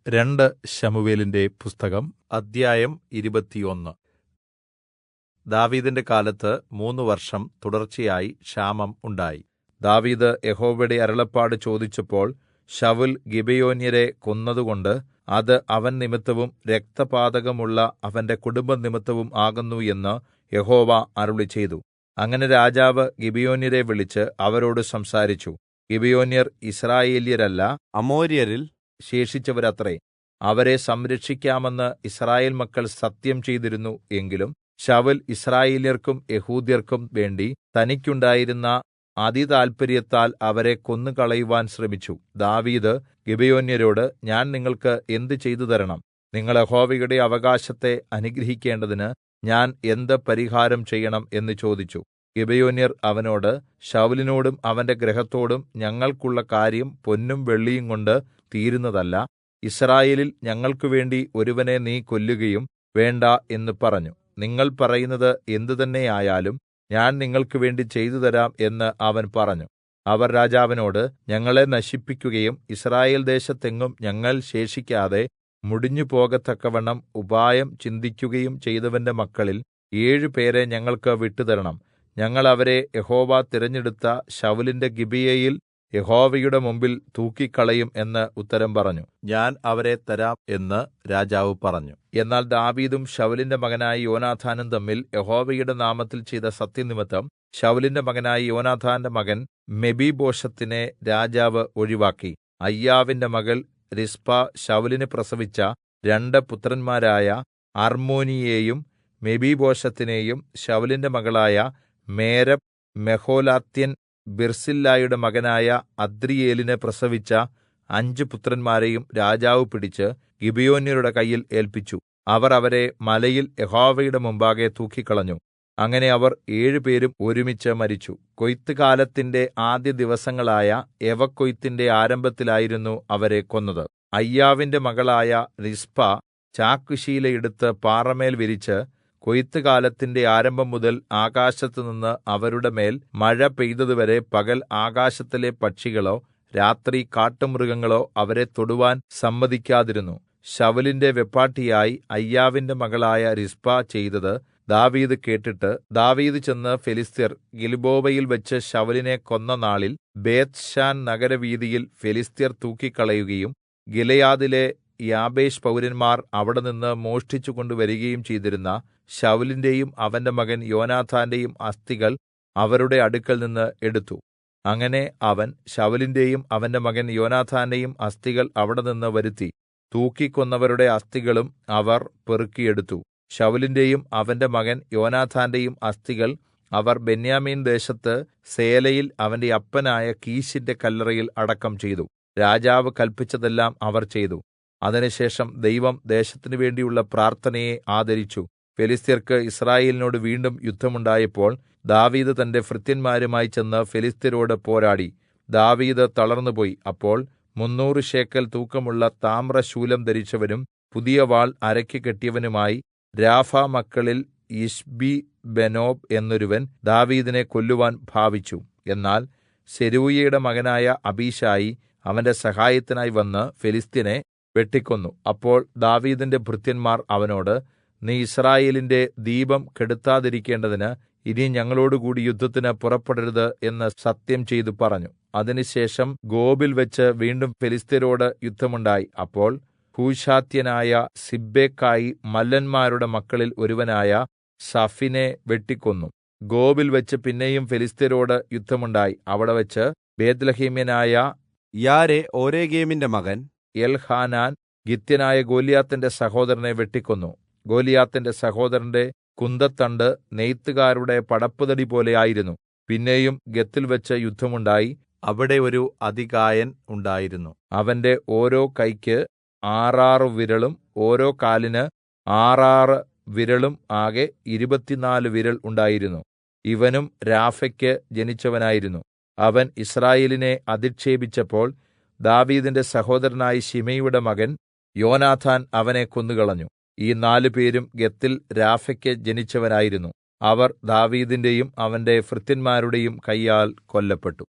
രണ്ട് ശമൂവേലിന്റെ പുസ്തകം അദ്ധ്യായം 21. ദാവീദിന്റെ കാലത്ത് 3 വർഷം തുടർച്ചയായി ക്ഷാമം ഉണ്ടായി. ദാവീദ് യഹോവയുടെ അരുളപ്പാട് ചോദിച്ചപ്പോൾ, ശൌൽ ഗിബെയോന്യരെ കൊന്നതുകൊണ്ട് അത് അവൻ നിമിത്തവും രക്തപാതകമുള്ള അവന്റെ കുടുംബം നിമിത്തവും ആകുന്നു എന്ന് യഹോവ അരുളിച്ചെയ്തു. അങ്ങനെ രാജാവ് ഗിബെയോന്യരെ വിളിച്ച് അവരോട് സംസാരിച്ചു. ഗിബെയോന്യർ യിസ്രായേല്യരല്ല, അമോര്യരിൽ ശേഷിച്ചവരത്രേ. അവരെ സംരക്ഷിക്കാമെന്ന് യിസ്രായേൽ മക്കൾ സത്യം ചെയ്തിരുന്നു എങ്കിലും ശൌൽ യിസ്രായേല്യർക്കും യെഹൂദ്യർക്കും വേണ്ടി തനിക്കുണ്ടായിരുന്ന അതിതാല്പര്യത്താൽ അവരെ കൊന്നുകളയുവാൻ ശ്രമിച്ചു. ദാവീദ് ഗിബെയോന്യരോട്, ഞാൻ നിങ്ങൾക്ക് എന്ത് ചെയ്തു തരണം? നിങ്ങൾ യഹോവയുടെ അവകാശത്തെ അനുഗ്രഹിക്കേണ്ടതിന് ഞാൻ എന്ത് പരിഹാരം ചെയ്യണം എന്ന് ചോദിച്ചു. ഗിബെയോന്യർ അവനോട്, ശൌലിനോടും അവന്റെ ഗൃഹത്തോടും ഞങ്ങൾക്കുള്ള കാര്യം പൊന്നും വെള്ളിയും കൊണ്ട് തീരുന്നതല്ല. യിസ്രായേലിൽ ഞങ്ങൾക്കുവേണ്ടി ഒരുവനെ നീ കൊല്ലുകയും വേണ്ട എന്ന് പറഞ്ഞു. നിങ്ങൾ പറയുന്നത് എന്തുതന്നെയായാലും ഞാൻ നിങ്ങൾക്ക് വേണ്ടി ചെയ്തുതരാം എന്ന് അവൻ പറഞ്ഞു. അവർ രാജാവിനോട്, ഞങ്ങളെ നശിപ്പിക്കുകയും യിസ്രായേൽ ദേശത്തെങ്ങും ഞങ്ങൾ ശേഷിക്കാതെ മുടിഞ്ഞുപോകത്തക്കവണ്ണം ഉപായം ചിന്തിക്കുകയും ചെയ്തവന്റെ മക്കളിൽ 7 പേരെ ഞങ്ങൾക്ക് വിട്ടുതരണം. ഞങ്ങൾ അവരെ യഹോവ തിരഞ്ഞെടുത്ത ശൌലിന്റെ ഗിബെയയിൽ യഹോവയുടെ മുമ്പിൽ തൂക്കിക്കളയും എന്ന് ഉത്തരം പറഞ്ഞു. ഞാൻ അവരെ തരാം എന്ന് രാജാവ് പറഞ്ഞു. എന്നാൽ ദാവീദും ശൌലിന്റെ മകനായ യോനാഥാനും തമ്മിൽ യഹോവയുടെ നാമത്തിൽ ചെയ്ത സത്യനിമിത്തം ശൌലിന്റെ മകനായ യോനാഥാന്റെ മകൻ മെഫീബോശത്തിനെ രാജാവ് ഒഴിവാക്കി. അയ്യാവിന്റെ മകൾ റിസ്പാ ശൌലിന് പ്രസവിച്ച 2 പുത്രന്മാരായ അർമ്മോനിയെയും മെഫീബോശത്തിനെയും ശൌലിന്റെ മകളായ മേരബ് മെഹോലാത്യൻ ബിർസില്ലായുടെ മകനായ അദ്രീയേലിന് പ്രസവിച്ച 5 പുത്രന്മാരെയും രാജാവ് പിടിച്ച് ഗിബെയോന്യരുടെ കയ്യിൽ ഏല്പിച്ചു. അവർ അവരെ മലയിൽ യഹോവയുടെ മുമ്പാകെ തൂക്കിക്കളഞ്ഞു. അങ്ങനെ അവർ 7 പേരും ഒരുമിച്ച് മരിച്ചു. കൊയ്ത്തുകാലത്തിന്റെ ആദ്യ ദിവസങ്ങളായ യവക്കൊയ്ത്തിന്റെ ആരംഭത്തിലായിരുന്നു അവരെ കൊന്നത്. അയ്യാവിന്റെ മകളായ റിസ്പാ ചാക്കുശീല എടുത്ത് പാറമേൽ വിരിച്ച് കൊയ്ത്തുകാലത്തിന്റെ ആരംഭം മുതൽ ആകാശത്തുനിന്ന് അവരുടെ മേൽ മഴ പെയ്തതുവരെ പകൽ ആകാശത്തിലെ പക്ഷികളോ രാത്രി കാട്ടുമൃഗങ്ങളോ അവരെ തൊടുവാൻ സമ്മതിക്കാതിരുന്നു. ശൌലിന്റെ വെപ്പാട്ടിയായി അയ്യാവിന്റെ മകളായ റിസ്പാ ചെയ്തത് ദാവീദ് കേട്ടിട്ട് ദാവീദ് ചെന്ന് ഫെലിസ്ത്യർ ഗിൽബോവയിൽ വെച്ച് ശൌലിനെ കൊന്ന നാളിൽ ബേത്ത്ശാൻ നഗരവീഥിയിൽ ഫെലിസ്ത്യർ തൂക്കിക്കളയുകയും ഗിലെയാദിലെ യാബേശ് പൗരന്മാർ അവിടെനിന്ന് മോഷ്ടിച്ചു കൊണ്ടുവരികയും ചെയ്തിരുന്ന ശൌലിന്റെയും അവന്റെ മകൻ യോനാഥാന്റെയും അസ്ഥികൾ അവരുടെ അടുക്കൽ നിന്ന് എടുത്തു. അങ്ങനെ അവൻ ശൌലിന്റെയും അവന്റെ മകൻ യോനാഥാന്റെയും അസ്ഥികൾ അവിടെനിന്ന് വരുത്തി. തൂക്കിക്കൊന്നവരുടെ അസ്ഥികളും അവർ പെറുക്കിയെടുത്തു. ശൌലിന്റെയും അവന്റെ മകൻ യോനാഥാന്റെയും അസ്ഥികൾ അവർ ബെന്യാമീൻ ദേശത്ത് സേലയിൽ അവന്റെ അപ്പനായ കീശിന്റെ കല്ലറയിൽ അടക്കം ചെയ്തു. രാജാവ് കല്പിച്ചതെല്ലാം അവർ ചെയ്തു. അതിനുശേഷം ദൈവം ദേശത്തിനു വേണ്ടിയുള്ള പ്രാർത്ഥനയെ ആദരിച്ചു. ഫെലിസ്ത്യർക്ക് യിസ്രായേലിനോട് വീണ്ടും യുദ്ധമുണ്ടായപ്പോൾ ദാവീദ് തന്റെ ഭൃത്യന്മാരുമായി ചെന്ന് ഫെലിസ്ത്യരോട് പോരാടി. ദാവീദ് തളർന്നുപോയി. അപ്പോൾ 300 ശേക്കെൽ തൂക്കമുള്ള താമ്രശൂലം ധരിച്ചവനും പുതിയ വാൾ അരയ്ക്ക് കെട്ടിയവനുമായി രാഫ മക്കളിൽ യിശ്ബി-ബെനോബ് എന്നൊരുവൻ ദാവീദിനെ കൊല്ലുവാൻ ഭാവിച്ചു. എന്നാൽ സെരൂയയുടെ മകനായ അബീശായി അവന്റെ സഹായത്തിനായി വന്ന് ഫെലിസ്ത്യനെ വെട്ടിക്കൊന്നു. അപ്പോൾ ദാവീദിന്റെ ഭൃത്യന്മാർ അവനോട്, നീ യിസ്രായേലിന്റെ ദീപം കെടുത്താതിരിക്കേണ്ടതിന് ഇനി ഞങ്ങളോടുകൂടി യുദ്ധത്തിന് പുറപ്പെടരുത് എന്ന് സത്യം ചെയ്തു പറഞ്ഞു. അതിനുശേഷം ഗോബിൽ വെച്ച് വീണ്ടും ഫെലിസ്ത്യരോട് യുദ്ധമുണ്ടായി. അപ്പോൾ ഹൂശാത്യനായ സിബ്ബെക്കായി മല്ലന്മാരുടെ മക്കളിൽ ഒരുവനായ സഫിനെ വെട്ടിക്കൊന്നു. ഗോബിൽ വെച്ച് പിന്നെയും ഫെലിസ്ത്യരോട് യുദ്ധമുണ്ടായി. അവിടെ വെച്ച് ബേത്ത്ലേഹേമ്യനായ യാരെ-ഓരേഗീമിന്റെ മകൻ എൽഹാനാൻ ഗിത്യനായ ഗോലിയാത്തിന്റെ സഹോദരനെ വെട്ടിക്കൊന്നു. ഗോലിയാത്തിന്റെ സഹോദരന്റെ കുന്തത്തണ്ട് നെയ്ത്തുകാരുടെ പടപ്പുതടി പോലെ ആയിരുന്നു. പിന്നെയും ഗത്തിൽ വെച്ച് യുദ്ധമുണ്ടായി. അവിടെ ഒരു അതികായൻ ഉണ്ടായിരുന്നു. അവന്റെ ഓരോ കൈക്ക് 6 വിരലും ഓരോ കാലിന് 6 വിരലും ആകെ 24 വിരൽ ഉണ്ടായിരുന്നു. ഇവനും രാഫയ്ക്ക് ജനിച്ചവനായിരുന്നു. അവൻ യിസ്രായേലിനെ അധിക്ഷേപിച്ചപ്പോൾ ദാവീദിന്റെ സഹോദരനായ ശിമെയിയുടെ മകൻ യോനാഥാൻ അവനെ കൊന്നുകളഞ്ഞു. ഈ 4 പേരും ഗത്തിൽ രാഫയ്ക്ക് ജനിച്ചവരായിരുന്നു. അവർ ദാവീദിന്റെയും അവന്റെ ഭൃത്യന്മാരുടെയും കയ്യാൽ കൊല്ലപ്പെട്ടു.